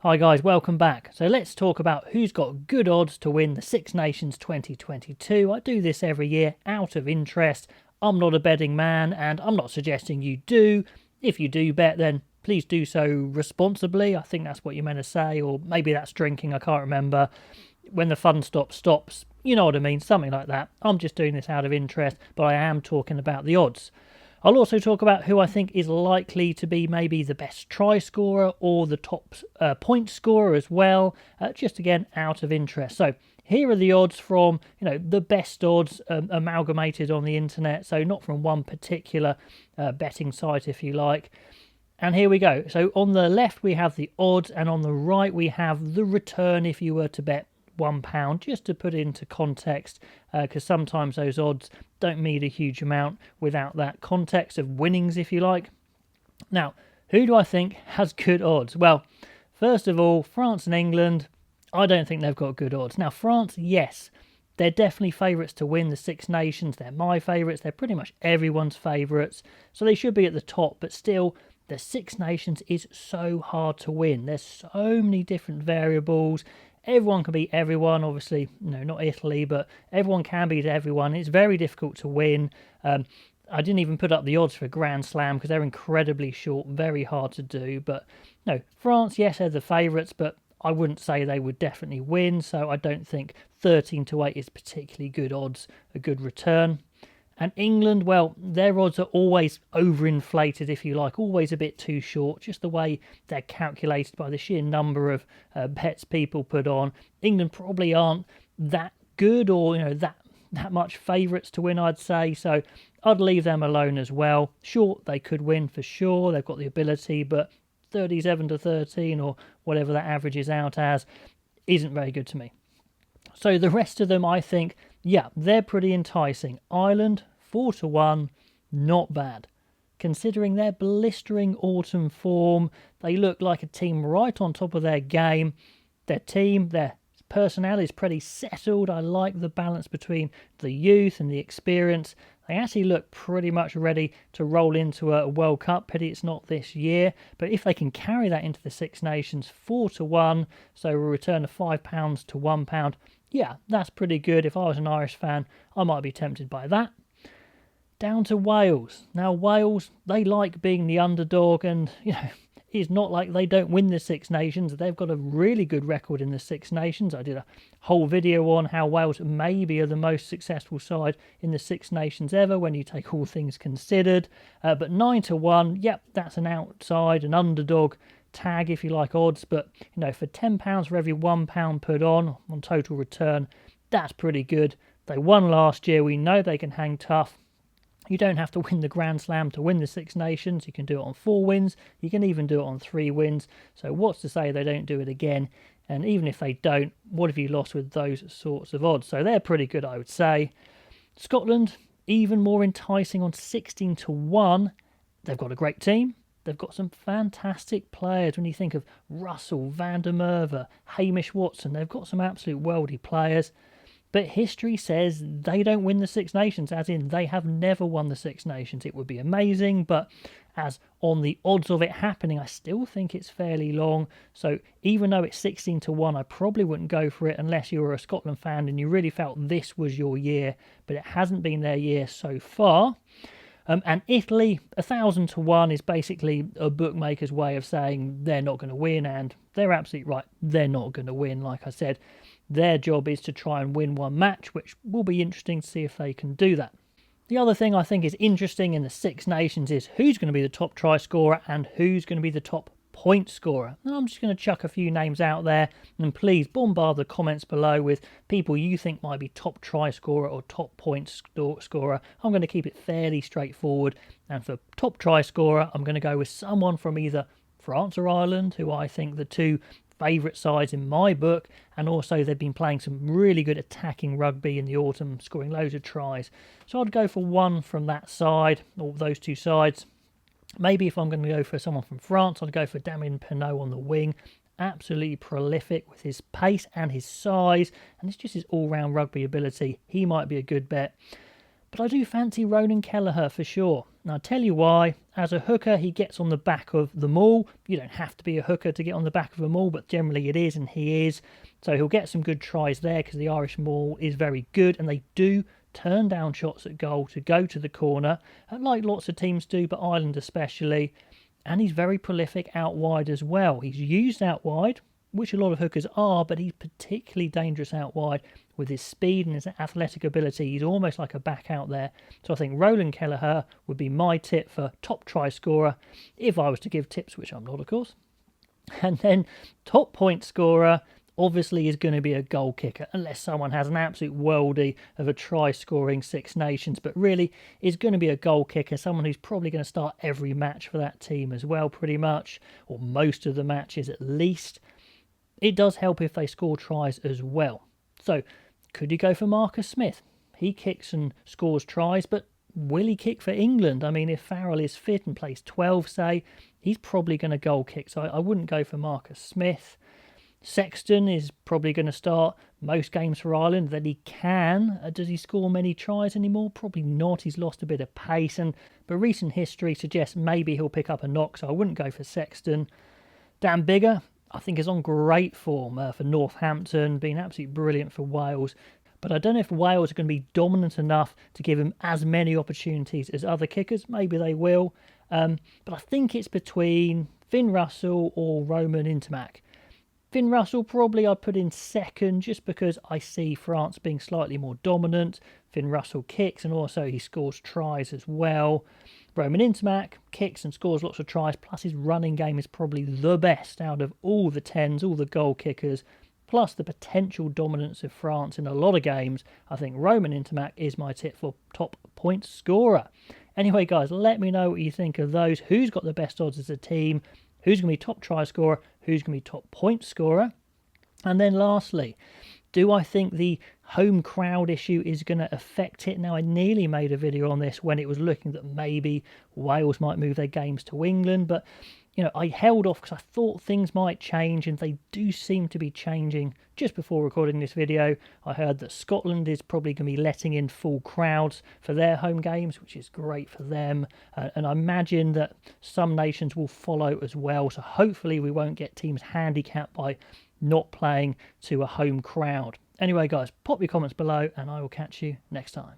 Hi guys, welcome back. So let's talk about who's got good odds to win the Six Nations 2022. I do this every year out of interest. I'm not a betting man and I'm not suggesting you do. If you do bet, then please do so responsibly. I think that's what you're meant to say, or maybe that's drinking, I can't remember. When the fun stops. You know what I mean, something like that. I'm just doing this out of interest, but I am talking about the odds. I'll also talk about who I think is likely to be maybe the best try scorer or the top point scorer as well, just again out of interest. So here are the odds from, the best odds amalgamated on the internet, so not from one particular betting site, if you like. And here we go. So on the left we have the odds, and on the right we have the return if you were to bet £1, just to put it into context, because sometimes those odds don't mean a huge amount without that context of winnings, if you like. Now, who do I think has good odds? Well, first of all, France and England, I don't think they've got good odds. Now, France, yes, they're definitely favourites to win the Six Nations. They're my favourites. They're pretty much everyone's favourites. So they should be at the top, but still, the Six Nations is so hard to win. There's so many different variables. Everyone can beat everyone, obviously, not Italy, but everyone can beat everyone. It's very difficult to win. I didn't even put up the odds for Grand Slam because they're incredibly short, very hard to do. But no, France, yes, they're the favourites, but I wouldn't say they would definitely win. So I don't think 13-8 is particularly good odds, a good return. And England, well, their odds are always overinflated, if you like, always a bit too short, just the way they're calculated by the sheer number of bets people put on. England probably aren't that good or, that much favourites to win, I'd say, so I'd leave them alone as well. Sure, they could win for sure, they've got the ability, but 37-13 or whatever that averages out as isn't very good to me. So the rest of them, I think, yeah, they're pretty enticing. Ireland, 4-1, not bad. Considering their blistering autumn form, they look like a team right on top of their game. Their personnel is pretty settled. I like the balance between the youth and the experience. They actually look pretty much ready to roll into a World Cup. Pity it's not this year. But if they can carry that into the Six Nations, 4-1, so a return of £5 to £1, yeah, that's pretty good. If I was an Irish fan, I might be tempted by that. Down to Wales. Now, Wales, they like being the underdog, and, it's not like they don't win the Six Nations. They've got a really good record in the Six Nations. I did a whole video on how Wales maybe are the most successful side in the Six Nations ever when you take all things considered. But 9-1, yep, that's an outside, an underdog tag, if you like, odds. But, for £10 for every £1 put on total return, that's pretty good. They won last year. We know they can hang tough. You don't have to win the Grand Slam to win the Six Nations. You can do it on 4 wins. You can even do it on 3 wins. So what's to say they don't do it again? And even if they don't, what have you lost with those sorts of odds? So they're pretty good, I would say. Scotland, even more enticing on 16-1. They've got a great team. They've got some fantastic players. When you think of Russell, Van der Merwe, Hamish Watson, they've got some absolute worldy players. But history says they don't win the Six Nations, as in they have never won the Six Nations. It would be amazing, but as on the odds of it happening, I still think it's fairly long. So even though it's 16-1, I probably wouldn't go for it unless you were a Scotland fan and you really felt this was your year, but it hasn't been their year so far. And Italy, 1,000-1 is basically a bookmaker's way of saying they're not going to win, and they're absolutely right. They're not going to win. Like I said, their job is to try and win one match, which will be interesting to see if they can do that. The other thing I think is interesting in the Six Nations is who's going to be the top try scorer and who's going to be the top point scorer. And I'm just going to chuck a few names out there, and please bombard the comments below with people you think might be top try scorer or top point scorer. I'm going to keep it fairly straightforward, and for top try scorer I'm going to go with someone from either France or Ireland, who I think the two favourite sides in my book, and also they've been playing some really good attacking rugby in the autumn, scoring loads of tries. So I'd go for one from that side, or those two sides. Maybe if I'm going to go for someone from France, I'd go for Damien Penaud on the wing. Absolutely prolific with his pace and his size, and it's just his all-round rugby ability. He might be a good bet. But I do fancy Ronan Kelleher for sure. And I'll tell you why. As a hooker, he gets on the back of them all. You don't have to be a hooker to get on the back of them all, but generally it is, and he is. So he'll get some good tries there because the Irish maul is very good, and they do turn down shots at goal to go to the corner, like lots of teams do, but Ireland especially. And he's very prolific out wide as well. He's used out wide, which a lot of hookers are, but he's particularly dangerous out wide with his speed and his athletic ability. He's almost like a back out there. So I think Roland Kelleher would be my tip for top try scorer, if I was to give tips, which I'm not, of course. And then top point scorer obviously is going to be a goal kicker, unless someone has an absolute worldie of a try-scoring Six Nations, but really is going to be a goal kicker, someone who's probably going to start every match for that team as well, pretty much, or most of the matches at least. It does help if they score tries as well. So, could you go for Marcus Smith? He kicks and scores tries, but will he kick for England? I mean, if Farrell is fit and plays 12, say, he's probably going to goal kick, so I wouldn't go for Marcus Smith. Sexton is probably going to start most games for Ireland that he can. Does he score many tries anymore? Probably not. He's lost a bit of pace, but recent history suggests maybe he'll pick up a knock, so I wouldn't go for Sexton. Dan Biggar, I think, is on great form for Northampton, been absolutely brilliant for Wales. But I don't know if Wales are going to be dominant enough to give him as many opportunities as other kickers. Maybe they will. But I think it's between Finn Russell or Roman Intermac. Finn Russell probably I'd put in second just because I see France being slightly more dominant. Finn Russell kicks and also he scores tries as well. Roman Intermac kicks and scores lots of tries, plus his running game is probably the best out of all the 10s, all the goal kickers, plus the potential dominance of France in a lot of games. I think Roman Intermac is my tip for top point scorer. Anyway, guys, let me know what you think of those. Who's got the best odds as a team? Who's going to be top try scorer? Who's going to be top point scorer? And then lastly, do I think the home crowd issue is going to affect it? Now, I nearly made a video on this when it was looking that maybe Wales might move their games to England, but I held off because I thought things might change, and they do seem to be changing. Just before recording this video, I heard that Scotland is probably going to be letting in full crowds for their home games, which is great for them. And I imagine that some nations will follow as well. So hopefully we won't get teams handicapped by not playing to a home crowd. Anyway, guys, pop your comments below, and I will catch you next time.